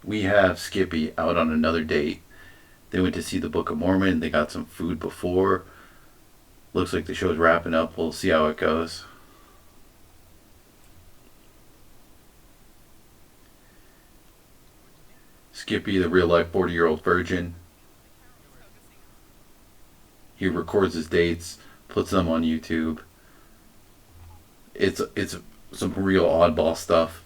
We have Skippy out on another date. They went to see the Book of Mormon. They got some food before. Looks like the show's wrapping up. We'll see how it goes. Skippy, the real life 40-year-old virgin, he records his dates, puts them on YouTube. It's some real oddball stuff.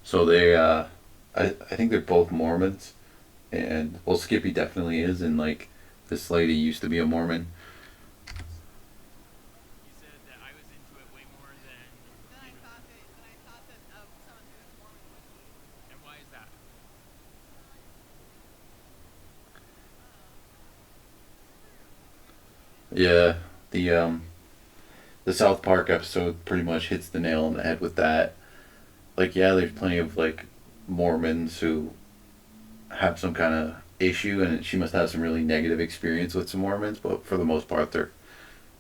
So I think they're both Mormons, and well, Skippy definitely is, and like this lady used to be a Mormon. Yeah, the um the South Park episode pretty much hits the nail on the head with that. Like, yeah, there's plenty of like Mormons who have some kind of issue, and she must have some really negative experience with some Mormons. But for the most part, they're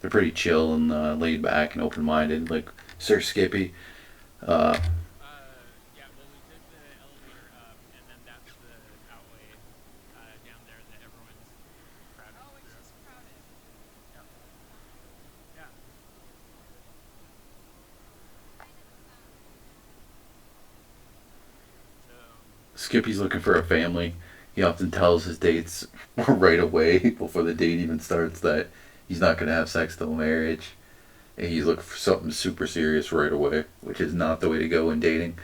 pretty chill and laid back and open minded. Like Sir Skippy. Uh, Skippy's looking for a family. He often tells his dates right away before the date even starts that he's not going to have sex till marriage. And he's looking for something super serious right away, which is not the way to go in dating.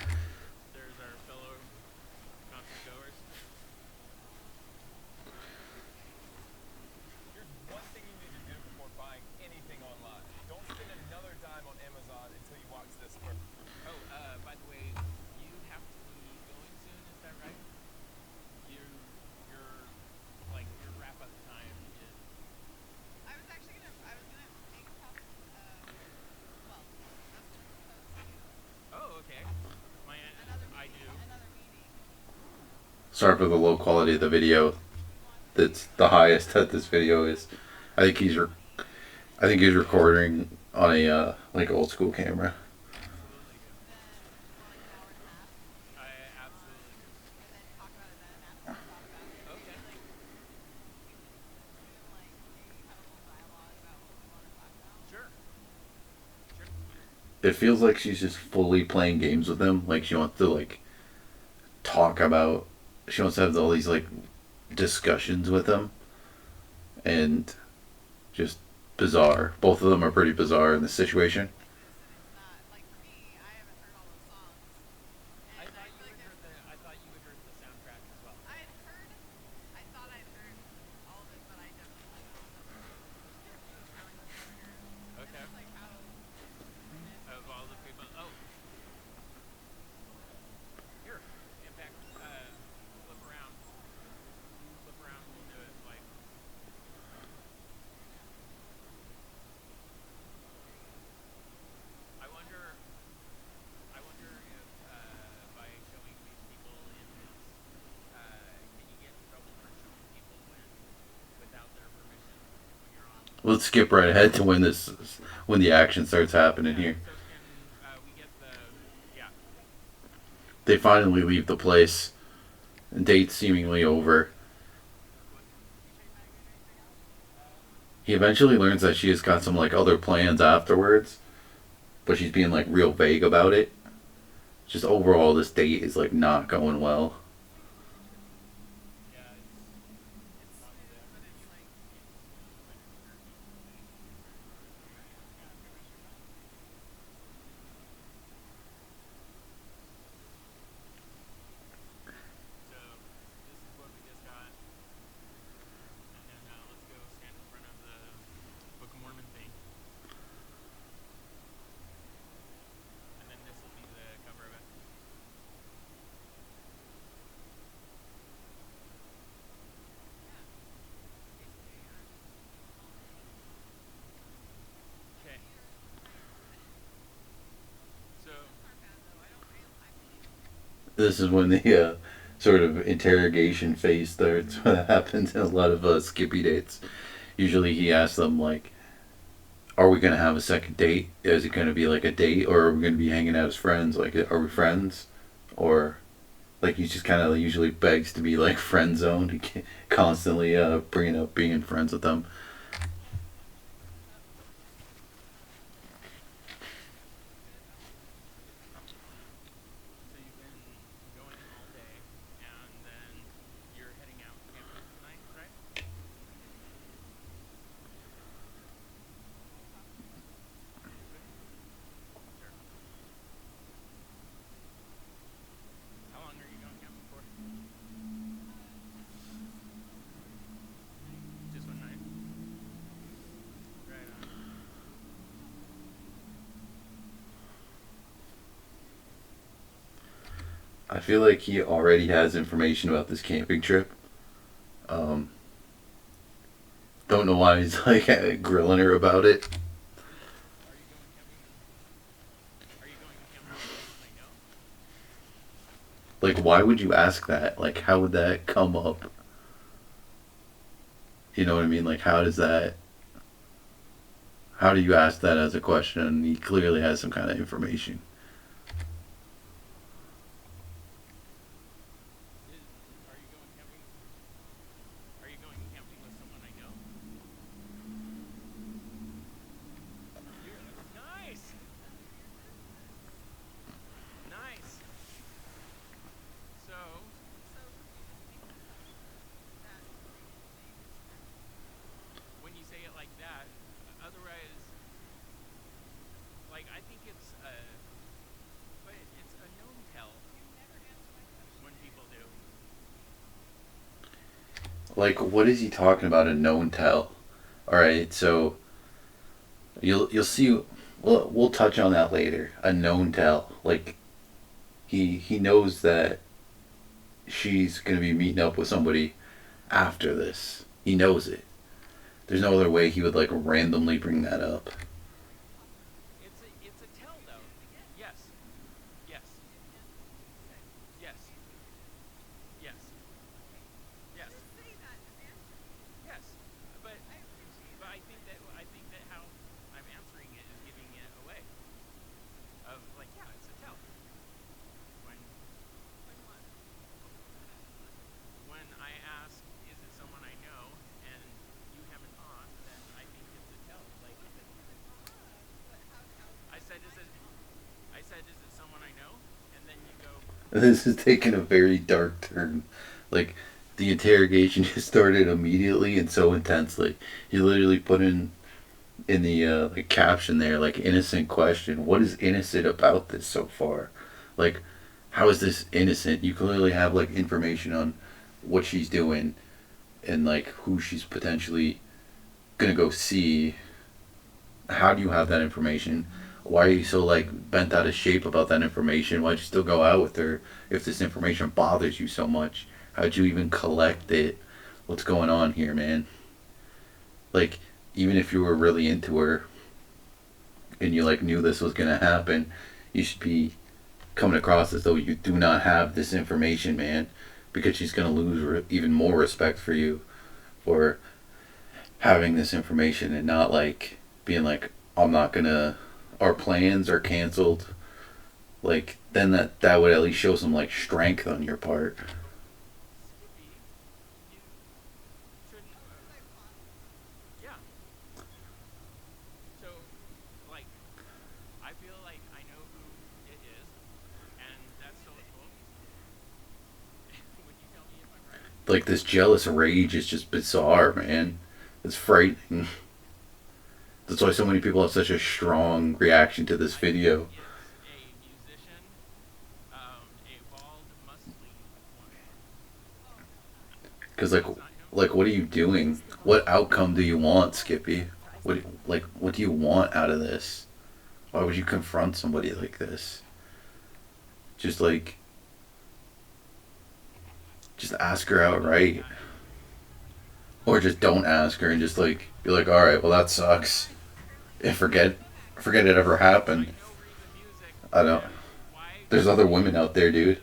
Sorry for the low quality of the video. That's the highest that this video is. I think he's re- I think he's recording on a like old school camera. It feels like she's just fully playing games with him. Like she wants to like talk about. She wants to have all these like discussions with him, and just bizarre. Both of them are pretty bizarre in this situation. Let's skip right ahead to when the action starts happening here. They finally leave the place. Date seemingly over. He eventually learns that she has got some like other plans afterwards, but she's being like real vague about it. Just overall, this date is like not going well. This is when the sort of interrogation phase starts. What happens in a lot of Skippy dates. Usually he asks them like, "Are we gonna have a second date? Is it gonna be like a date, or are we gonna be hanging out as friends? Like, are we friends, or like he just kind of usually begs to be like friend zoned. He constantly bringing up being friends with them. So you've been going all day, and then you're heading out camping tonight, right? Okay, sure. How long are you going camping for? Just one night. Right on. I feel like he already has information about this camping trip. Um, don't know why he's like grilling her about it. Are you going camping? Are you going camping with someone I know? Like, why would you ask that? Like, how would that come up? You know what I mean? Like, how does that? How do you ask that as a question? He clearly has some kind of information. Is are you going camping? Are you going camping with someone I know? You're nice, nice. So when you say it like that, otherwise, like I think but it's a known tell when people do. Like, what is he talking about? A known tell. All right, so you'll see. We'll touch on that later. A known tell. Like he knows that she's gonna be meeting up with somebody after this. He knows it. There's no other way he would like randomly bring that up. It's a tell though. Yes, yes, yes, yes, yes, yes. But I think that how I'm answering it is giving it away. Of like, yeah, it's a tell. When when I ask, is it someone I know, and you haven't thought, then I think it's a tell. Like I said, is it someone I know? And then you go, This is taking a very dark turn. Like the interrogation just started immediately and so intensely. He literally put in the like caption there like innocent question. What is innocent about this so far? Like how is this innocent? You clearly have like information on what she's doing and like who she's potentially gonna go see. How do you have that information? Why are you so like bent out of shape about that information? Why'd you still go out with her if this information bothers you so much? How'd you even collect it? What's going on here, man? Like, even if you were really into her and you like knew this was gonna happen, you should be coming across as though you do not have this information, man, because she's gonna lose even more respect for you for having this information and not like being like, I'm not gonna. Our plans are canceled. Like then that would at least show some like strength on your part. Skippy, you shouldn't. Yeah. So, like, I feel like I know who it is, and that's so cool. Would you tell me if I'm right? Like this jealous rage is just bizarre, man. It's frightening. That's why so many people have such a strong reaction to this I think video. it's a musician, a bald, muscly one. Cause That's not him. like what are you doing? What outcome do you want, Skippy? What do you want out of this? Why would you confront somebody like this? Just like just ask her outright, Yeah. or just don't ask her and just like be like, all right, well that sucks, and forget it ever I happened. know read the music, I don't. and why There's would other you? women out there, dude.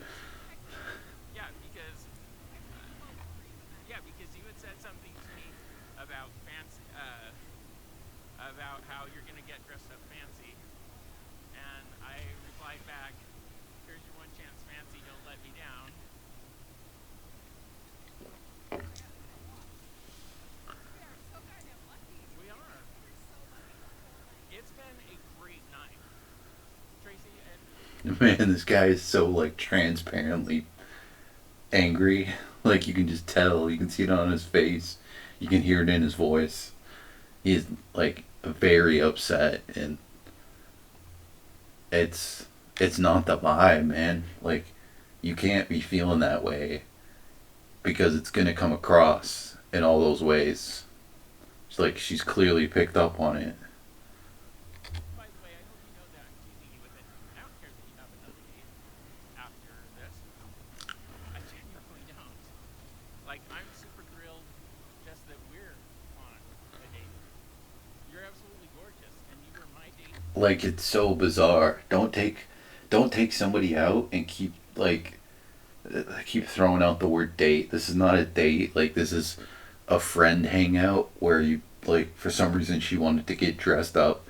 Man, this guy is so like transparently angry. Like you can just tell. You can see it on his face. You can hear it in his voice. He's like very upset, and it's it's not the vibe, man. Like you can't be feeling that way because it's gonna come across in all those ways. It's like she's clearly picked up on it. By the way, I hope you know that I'm teasing you with it. I don't care that you have another date after this. I genuinely don't. Like, I'm super thrilled just that we're on a date. You're absolutely gorgeous, and you were my date. Like it's so bizarre. Don't take somebody out and keep throwing out the word date. This is not a date. Like this is a friend hangout where you like for some reason she wanted to get dressed up.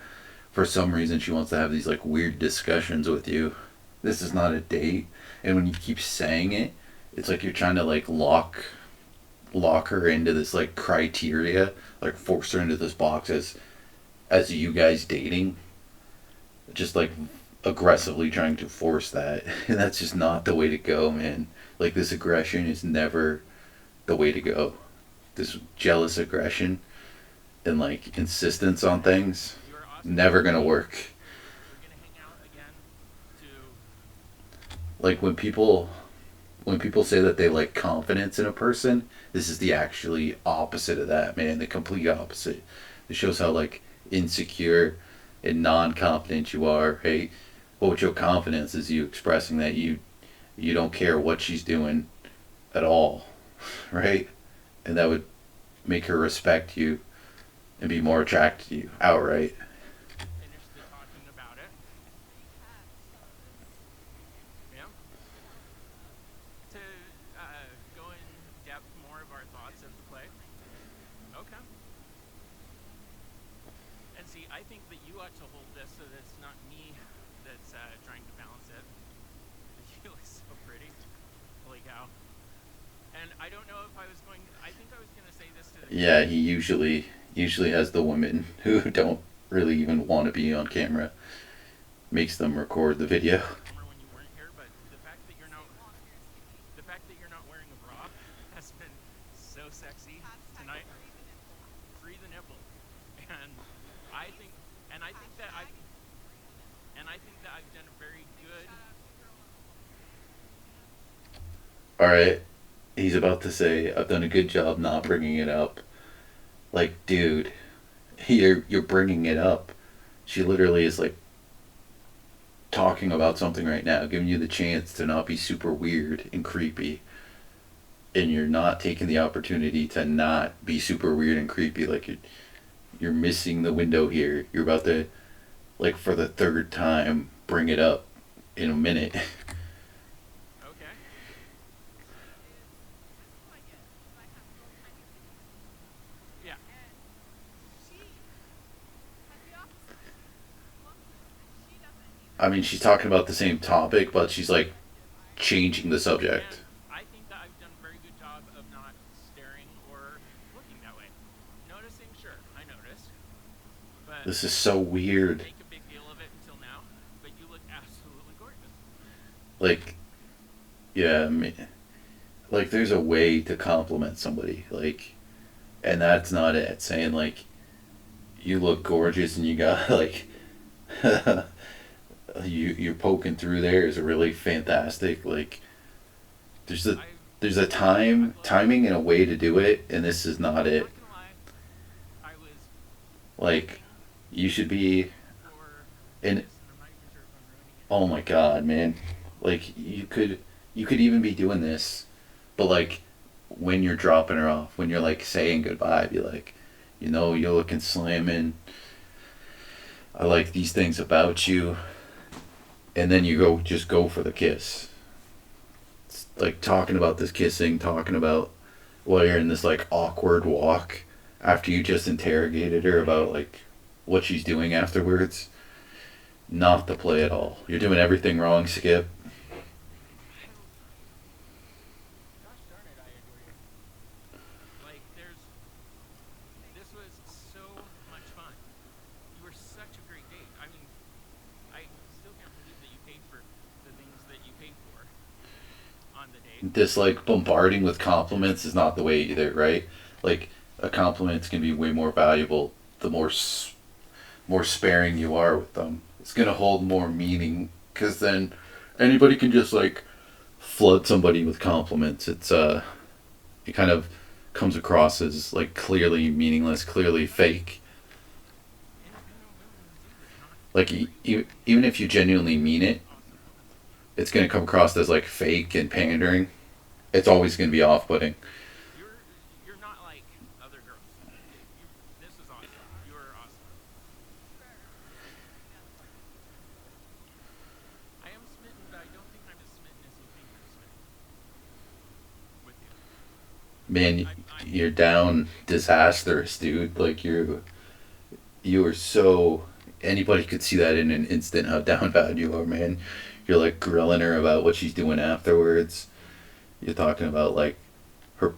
For some reason she wants to have these like weird discussions with you. This is not a date. And when you keep saying it, it's like you're trying to like lock her into this like criteria, like force her into this box as you guys dating, just like aggressively trying to force that. And that's just not the way to go, man. Like this aggression is never the way to go. This jealous aggression and like insistence on things, You are awesome on never your gonna date. work. We're gonna hang out again to. Like when people say that they like confidence in a person, this is the actually opposite of that, man. The complete opposite. It shows how like insecure and non-confident you are. Hey, what with your confidence is you expressing that you don't care what she's doing at all, right? And that would make her respect you and be more attracted to you outright. Finish the talking about it. Yeah. To go in depth more of our thoughts of the play. Okay. And see, I think that you ought to hold this so that it's not me that's trying to balance it. You look so pretty. Holy cow. And I don't know if I was going. I think I was going to say this to the Yeah, he kids. usually has the women who don't really even want to be on camera, makes them record the video. Remember when you weren't here, but the fact that you're not wearing a bra has been so sexy tonight. Free the nipple, and I think, and I think that I've, and I think that I've done a very good. All right, he's about to say, "I've done a good job not bringing it up." Like, dude, you're bringing it up. She literally is like talking about something right now, giving you the chance to not be super weird and creepy, and you're not taking the opportunity to not be super weird and creepy. Like you're missing the window here. You're about to like for the third time bring it up in a minute. Okay. Yeah. I mean, she's talking about the same topic, but she's like changing the subject. And I think that I've done a very good job of not staring or looking that way. Noticing, sure, I noticed, but This is so didn't weird. make a big deal of it until now. But you look absolutely gorgeous. Like, yeah, I mean, like there's a way to compliment somebody. Like, and that's not it. Saying like you look gorgeous and you got like you're poking through there is really fantastic. Like, there's a I've there's a I've loved. timing and a way to do it, and this is not I'm it. not gonna lie. I was Like, hoping you should be for in. this, and I'm not even sure if I'm ruining it. Oh my god, man! Like you could even be doing this, but like when you're dropping her off, when you're like saying goodbye, be like, you're looking slamming. I like these things about you, and then you just go for the kiss. It's like talking about this kissing, talking about while you're in this like awkward walk after you just interrogated her about like what she's doing afterwards. Not the play at all. You're doing everything wrong, Skip. I, gosh darn it, I adore you. Like, this was so much fun. You were such a great date. I mean, I still can't believe that you paid for this like bombarding with compliments is not the way either, right? Like a compliment can be way more valuable the more sparing you are with them. It's gonna hold more meaning because then anybody can just like flood somebody with compliments. It kind of comes across as like clearly meaningless, clearly fake. And a woman do this, not Like even if you genuinely mean it, awesome moments. it's gonna come across as like fake and pandering. It's always gonna be off-putting. You're not like other girls. You this was awesome. You were awesome. I am smitten, but I don't think I'm as smitten as you think I'm smitten with you. Like Man, you're down disastrous, dude. Like you are so anybody could see that in an instant how down bad you are, man. You're like grilling her about what she's doing afterwards. You're talking about like her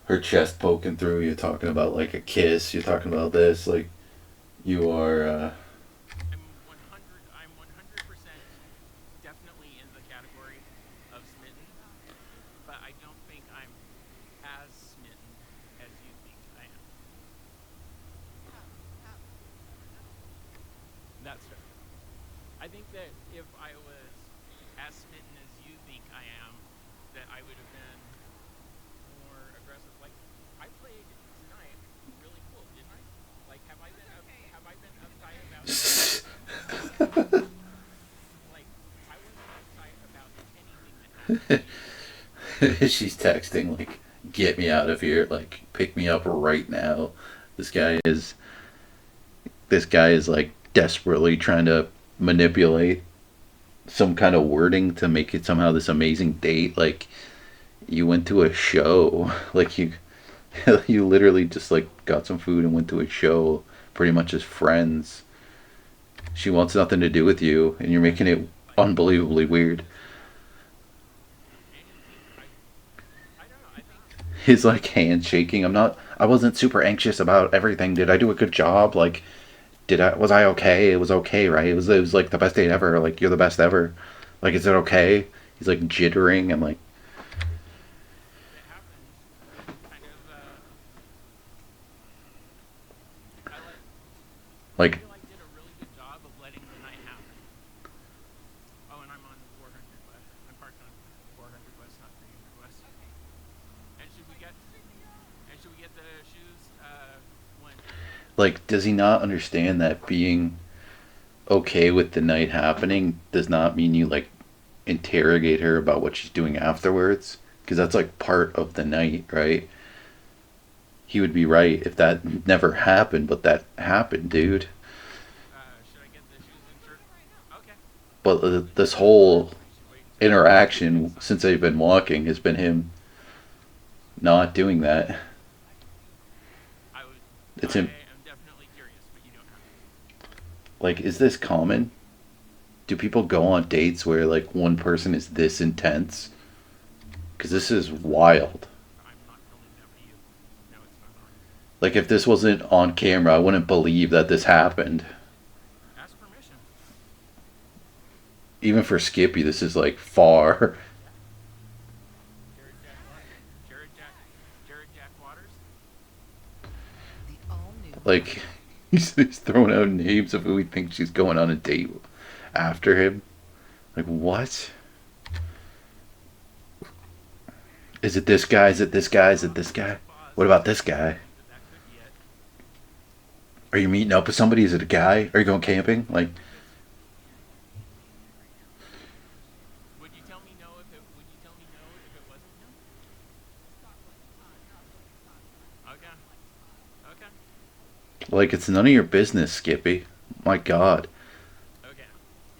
her chest poking through. You're talking about like a kiss. You're talking about this. Like you are. I'm 100% definitely in the category of smitten, but I don't think I'm as smitten as you think I am. That's fair. I think that if I was as smitten as you think I am, that I would have been more aggressive. Like I played tonight really cool, didn't I? Like have I been uptight about anything? Like I wasn't uptight about anything that happened to you. She's texting like, "Get me out of here! Like, pick me up right now." This guy is this guy is like desperately trying to manipulate some kind of wording to make it somehow this amazing date. Like you went to a show, like you literally just like got some food and went to a show, pretty much as friends. She wants nothing to do with you, and you're making it Like unbelievably weird. and he I don't know. I think His like handshaking. I wasn't super anxious about everything. Did I do a good job? Like, did I was I okay? It was okay, right? It was like the best date ever. Like you're the best ever. Like, is it okay? He's like jittering and like if it happens, kind of I like I like feel like did a really good job of letting the night happen. Oh, and I'm on 400 West. I'm parked on 400 West, not 300 West. And should we get the shoes when does he not understand that being okay with the night happening does not mean you like interrogate her about what she's doing afterwards? Because that's like part of the night, right? He would be right if that never happened, but that happened, dude. should I get the shoes and shirt? Okay. But this Or whole we should wait until we interaction decide. since they've been walking has been him not doing that. I would It's him. I am definitely curious, but you don't have to. Like, is this common? Do people go on dates where like one person is this intense? Because this is wild. I'm not filming that for you. No, it's not on. Like, if this wasn't on camera, I wouldn't believe that this happened. Ask permission. Even for Skippy, this is like far. Jared Jack Waters. Jared Jack Waters. The all-new Like, he's throwing out names of who he thinks she's going on a date after him. Like, what? Is it this guy? Is it this guy? Is it this guy? Pause. What about this guy? That could be it. Are you meeting up with somebody? Is it a guy? Are you going camping? Like, Would you tell me no if it? Would you tell me no if it wasn't him? Okay. Okay. it's none of your business, Skippy. My God. Okay.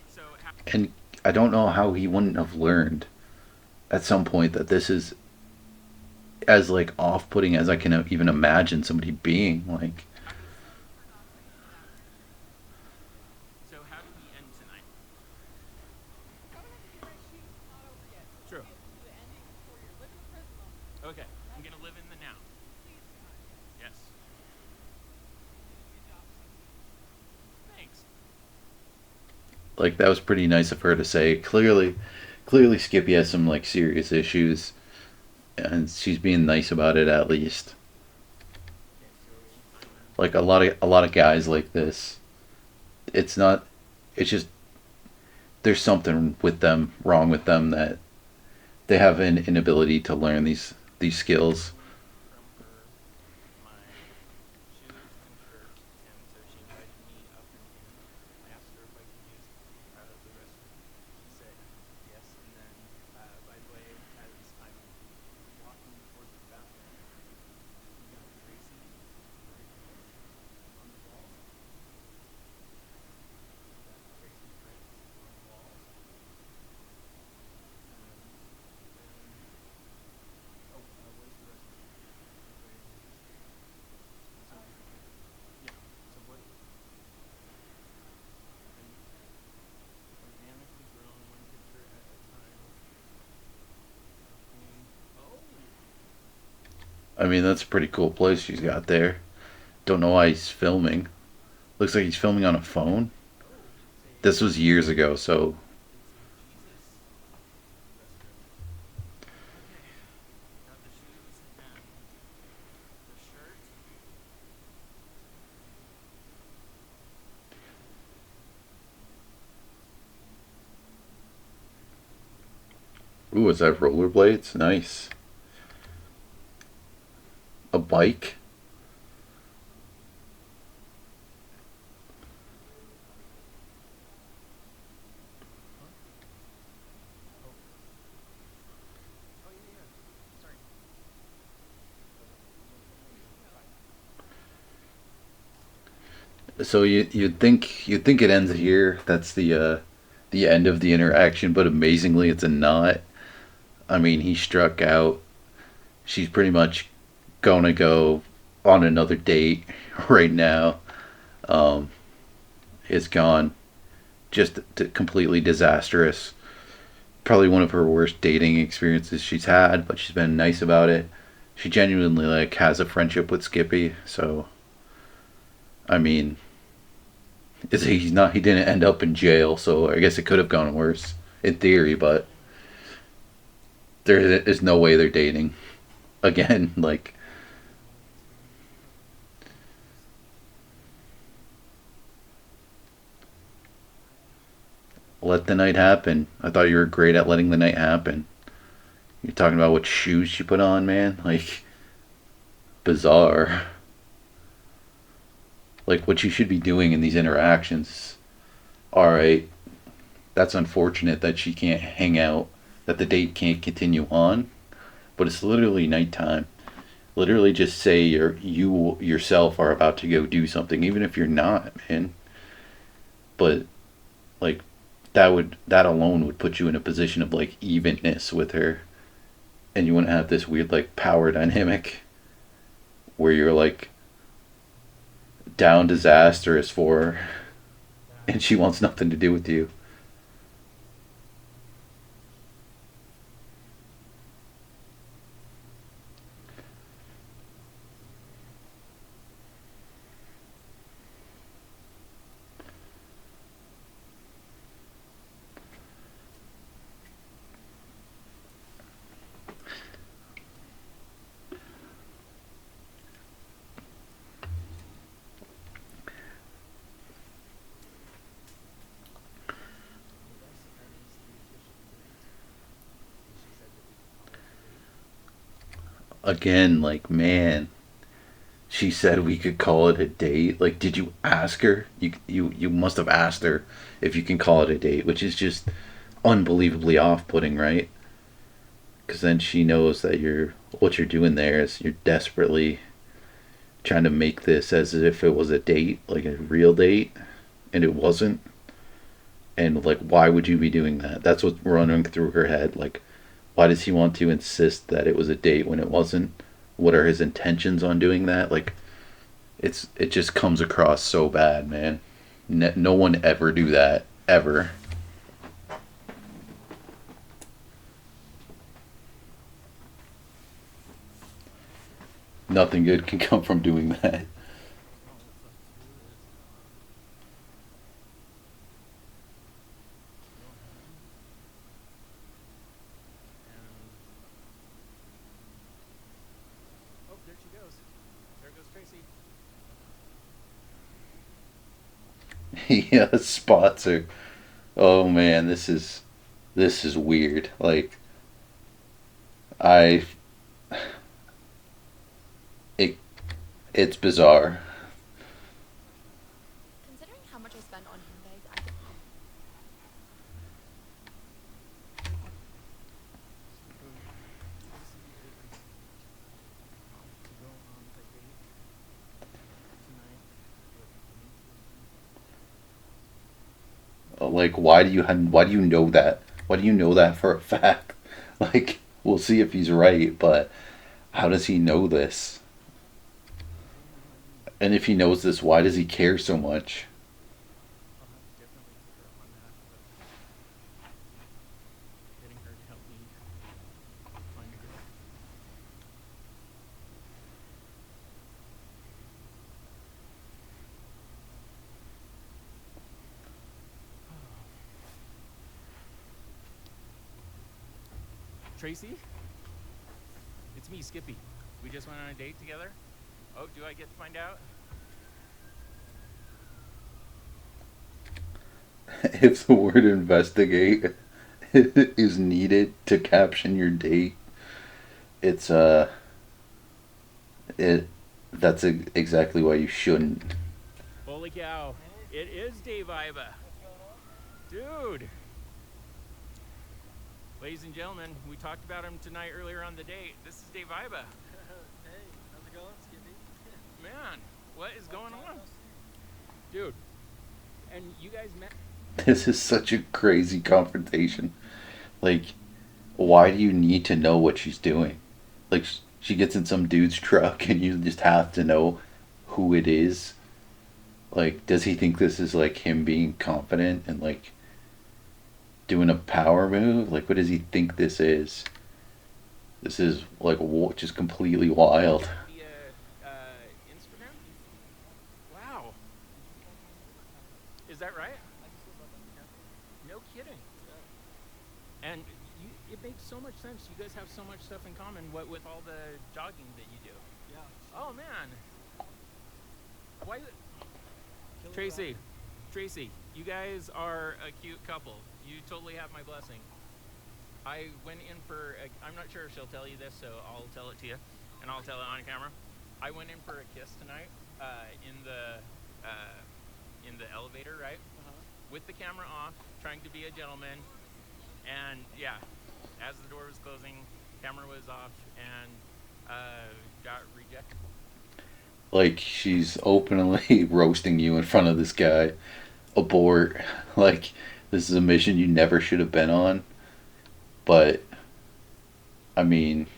So And I don't know how he wouldn't have learned at some point that this is as like off-putting as I can even imagine somebody being. Like, how does how do we end tonight? True. Okay. I'm gonna live in the now. Yes. Thanks. that was pretty nice of her to say. Clearly, Clearly, Skippy has some like serious issues, and she's being nice about it at least. Okay, so I'm Like a lot of guys like this, it's not. It's just there's something with them wrong with them that they have an inability to learn these skills. away from her my shoes and shirt, and so she invited me up and in. I asked her if I could use the restroom. She said yes, and then, by the way, as I'm walking towards the bathroom, we got Tracy right here on the wall. We got Tracy's prints on the walls. Then, where's the restroom? Where is it? So, yeah. So what? I'm organically grown one picture at a time. Clean. Oh. I mean, that's a pretty cool place she's got there. Don't know why he's filming. Looks like he's filming on a phone. Oh, This was years ago, so it's a Jesus restroom. Okay, got the shoes and the shirt. ooh, is that rollerblades? Nice. A bike. Huh? Oh. Oh yeah, yeah. Sorry. Okay. Bye. So you'd think it ends here. That's the end of the interaction, but amazingly, it's a not. I mean, he struck out. She's pretty much gonna go on another date right now. Um, it's gone. Just completely disastrous. Probably one of her worst dating experiences she's had, but she's been nice about it. She genuinely like has a friendship with Skippy, so I mean, he's not he didn't end up in jail, so I guess it could have gone worse in theory, but there is no way they're dating again. Like, let the night happen. I thought you were great at letting the night happen. You're talking about what shoes she put on, man. Like, bizarre. Like, what you should be doing in these interactions. All right, that's unfortunate that she can't hang out, that the date can't continue on, but it's literally nighttime. Literally just say you yourself are about to go do something, even if you're not, man. But like that alone would put you in a position of like evenness with her, and you wouldn't have this weird like power dynamic where you're like down disastrous for her, and she wants nothing to do with you. That is the official date. And she said that we could call it a date. Again, like, man, she said we could call it a date. Like, did you ask her? You must have asked her if you can call it a date, which is just unbelievably off-putting, right? Because then she knows that what you're doing there is you're desperately trying to make this as if it was a date, like a real date, and it wasn't. And like, why would you be doing that? That's what's running through her head. Like, why does he want to insist that it was a date when it wasn't? What are his intentions on doing that? Like, it just comes across so bad, man. No one ever do that ever. Nothing good can come from doing that. Oh, let's do this. Go ahead. Tracy. Yeah, spots are. Oh man, this is weird. Like I, it I think it's bizarre. Considering how much I spend on handbags, I could. so Tracy is off to go on a date tonight with me. Like why do you know that? Why do you know that for a fact? Like we'll see if he's right, but how does he know this? I don't know. I don't know. And if he knows this, why does he care so much? I'll have to definitely hit her up on that, but getting her to help me find a girl. Tracy, it's me, Skippy. We just went on a date together. Oh, do I get to find out? If the word investigate is needed to caption your date, it's it that's exactly why you shouldn't. Holy cow! It is Dave Iba, dude. Ladies and gentlemen, we talked about him tonight earlier on the date. This is Dave Iba. Hey, how's it going, Skippy? Man, what is going on? Dude, and you guys met? This is such a crazy confrontation. Like, why do you need to know what she's doing? Like, she gets in some dude's truck and you just have to know who it is. Like, does he think this is like him being confident and like doing a power move? Like, what does he think this is? This is like just completely wild. Via Instagram? Wow. Is that right? No kidding. And it makes so much sense. You guys have so much stuff in common. What with all the jogging that you do? Yeah. Oh man. Why? Tracy, Tracy, you guys are a cute couple. You totally have my blessing. I went in for. I'm not sure if she'll tell you this, so I'll tell it to you, and I'll tell it on camera. I went in for a kiss tonight in the elevator, right? With the camera off, trying to be a gentleman, and yeah, as the door was closing, camera was off, and got rejected. Like, she's openly roasting you in front of this guy. Abort. Like, this is a mission you never should have been on. But, I mean,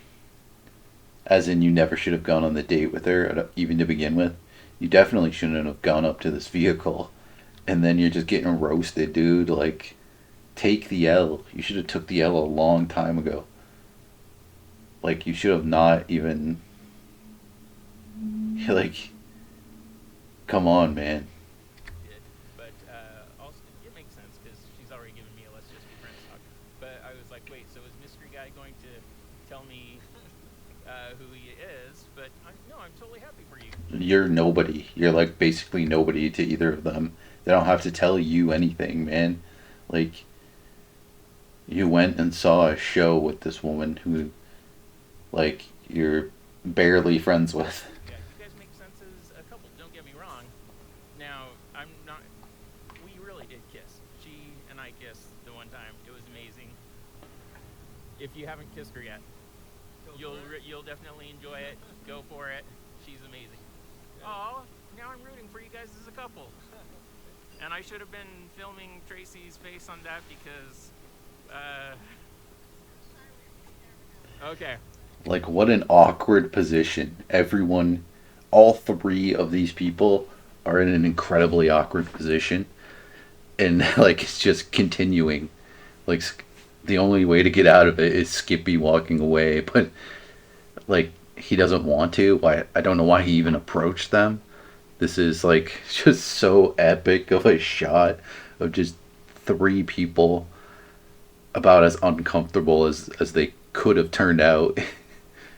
as in you never should have gone on the date with her, even to begin with. You definitely shouldn't have gone up to this vehicle. And then you're just getting roasted, dude. Like, take the L. You should have took the L a long time ago. Like, you should have not even. Like, come on, man. Did, but also it makes sense because she's already given me a let's just be friends talk. But I was like, wait, so is mystery guy going to tell me who he is? But no, I'm totally happy for you. You're nobody. You're like basically nobody to either of them. They don't have to tell you anything, man. Like, you went and saw a show with this woman who, like, you're barely friends with. Yeah, you guys make sense as a couple. Don't get me wrong. Now, I'm not. We really did kiss. She and I kissed the one time. It was amazing. If you haven't kissed her yet, you'll definitely enjoy it. Go for it. She's amazing. Oh, now I'm rooting for you guys as a couple. And I should have been filming Tracy's face on that because. Okay. Like, what an awkward position. Everyone, all three of these people are in an incredibly awkward position. And, like, it's just continuing. Like, the only way to get out of it is Skippy walking away. But, like, he doesn't want to. I don't know why he even approached them. This is, like, just so epic of a shot of just three people about as uncomfortable as they could have turned out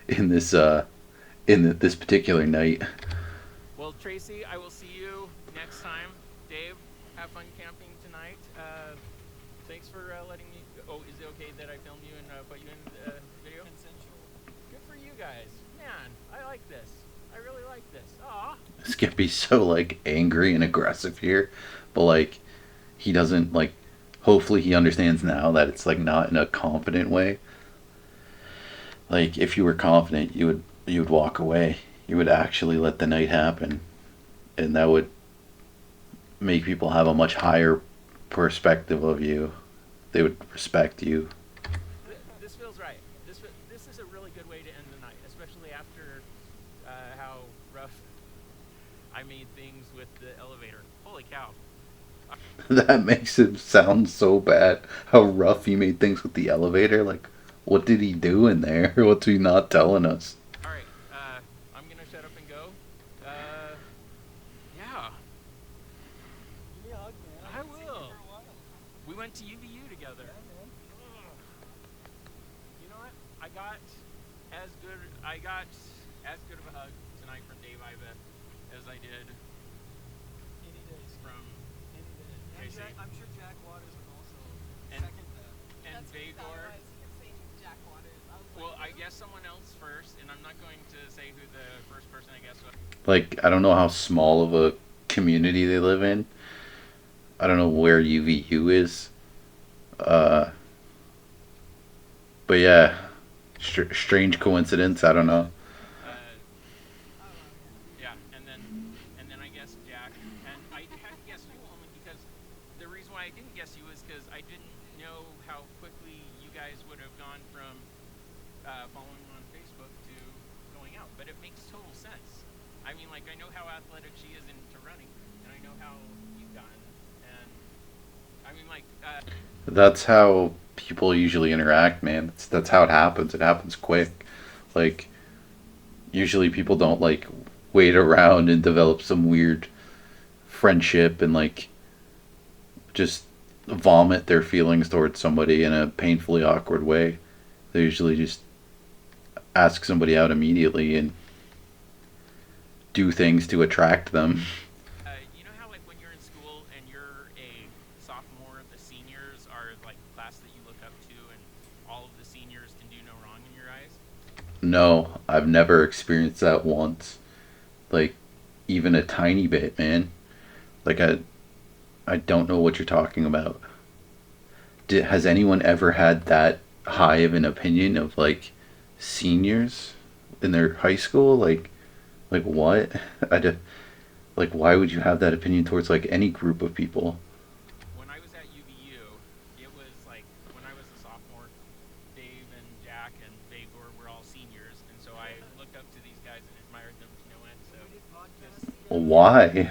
in this particular night. Well, Tracy, I will see you next time. Dave, have fun camping tonight. Thanks for letting me. Oh, is it okay that I film you and put you in the video? Consensual. Good for you guys. Man, I like this. I really like this. Aw. Skippy's so like angry and aggressive here, but like he doesn't like. Hopefully, he understands now that it's like not in a confident way. Like if you were confident, you would walk away. You would actually let the night happen, and that would make people have a much higher perspective of you. They would respect you. This feels right. This is a really good way to end the night, especially after how rough I made things with the elevator. Holy cow. That makes it sound so bad. How rough he made things with the elevator. Like, what did he do in there? What's he not telling us? All right, I'm gonna shut up and go. Yeah, Give me a hug, man. I haven't seen you will. for a while. we went to UVU together. Yeah, man. You know what? I got as good of a hug tonight from Dave Iva as I did Any days. from Any day. And Tracy. I'm sure Jack Waters would also And- second that. and Vagor. Well, I guess someone else first, and I'm not going to say who the first person I guess was. Like, I don't know how small of a community they live in. I don't know where UVU is. Uh, but yeah, strange coincidence. I don't know. Yeah, and then I guess Jack, and I had to guess you only because the reason why I didn't guess you is because I didn't know how quickly you guys would have gone from following on Facebook to going out. But it makes total sense. I mean, like I know how athletic she is into running, and I know how you've gotten, and I mean, like. That's how people usually interact, man. That's how it happens. It happens quick. Like, usually people don't like wait around and develop some weird friendship and like just vomit their feelings towards somebody in a painfully awkward way. They usually just ask somebody out immediately and do things to attract them. You know how like when you're in school and you're a sophomore, the seniors are like the class that you look up to, and all of the seniors can do no wrong in your eyes. No, I've never experienced that once. Like, even a tiny bit, man. Like, I don't know what you're talking about. Has anyone ever had that high of an opinion of like seniors in their high school? Like what? Like, why would you have that opinion towards like any group of people? When I was at UVU, it was like when I was a sophomore, Dave and Jack and Vagor were all seniors, and so I looked up to these guys and admired them to no end. So We did podcasts just together. Why? We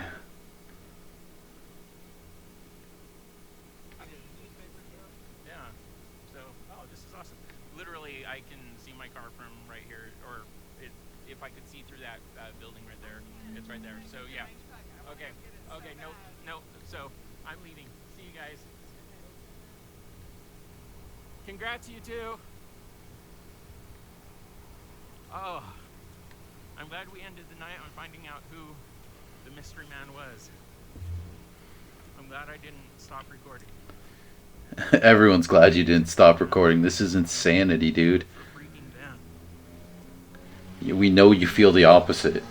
did a newspaper together. yeah. So this is awesome. Literally, I can see my car from right here, or if I could see through that building right there, it's right there. So yeah. Okay. Okay. No. So I'm leaving. See you guys. Congrats, you two. Oh, I'm glad we ended the night on finding out who the mystery man was. I'm glad I didn't stop recording. Everyone's glad you didn't stop recording. This is insanity, dude. For freaking them. We know you feel the opposite.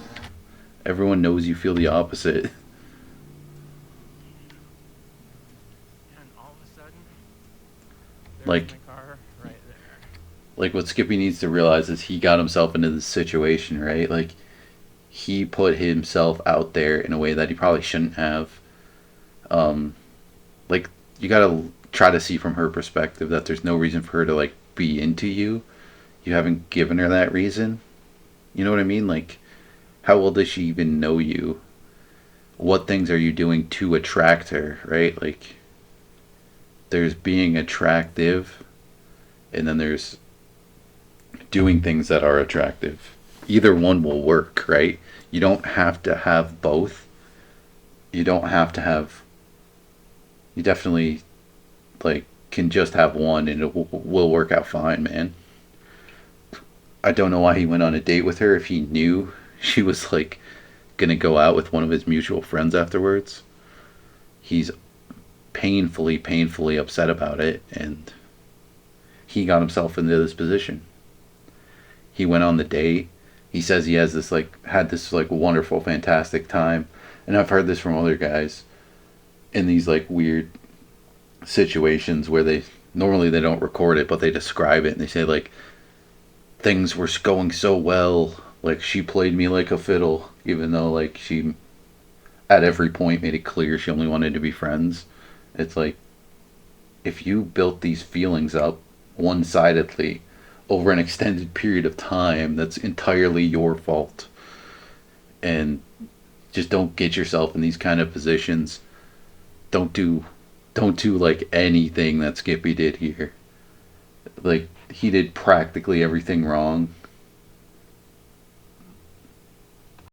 Everyone knows you feel the opposite. And all of a sudden, there's Like- my car right there. Like, what Skippy needs to realize is he got himself into this situation, right? Like, he put himself out there in a way that he probably shouldn't have. Like, you gotta try to see from her perspective that there's no reason for her to like be into you. You haven't given her that reason. You know what I mean? Like, how well does she even know you? What things are you doing to attract her, right? Like, there's being attractive, and then there's doing things that are attractive. Either one will work, right? You don't have to have both. You don't have to have. You definitely, like, can just have one and it will work out fine, man. I don't know why he went on a date with her if he knew she was, like, gonna go out with one of his mutual friends afterwards. He's painfully upset about it, and he got himself into this position. He went on the date. He says he has this like had this like wonderful, fantastic time, and I've heard this from other guys in these like weird situations where they normally they don't record it, but they describe it and they say like things were going so well. Like she played me like a fiddle, even though like she at every point made it clear she only wanted to be friends. It's like if you built these feelings up one sidedly over an extended period of time, that's entirely your fault. And just don't get yourself in these kind of positions. Don't do don't do like anything that Skippy did here. Like he did practically everything wrong.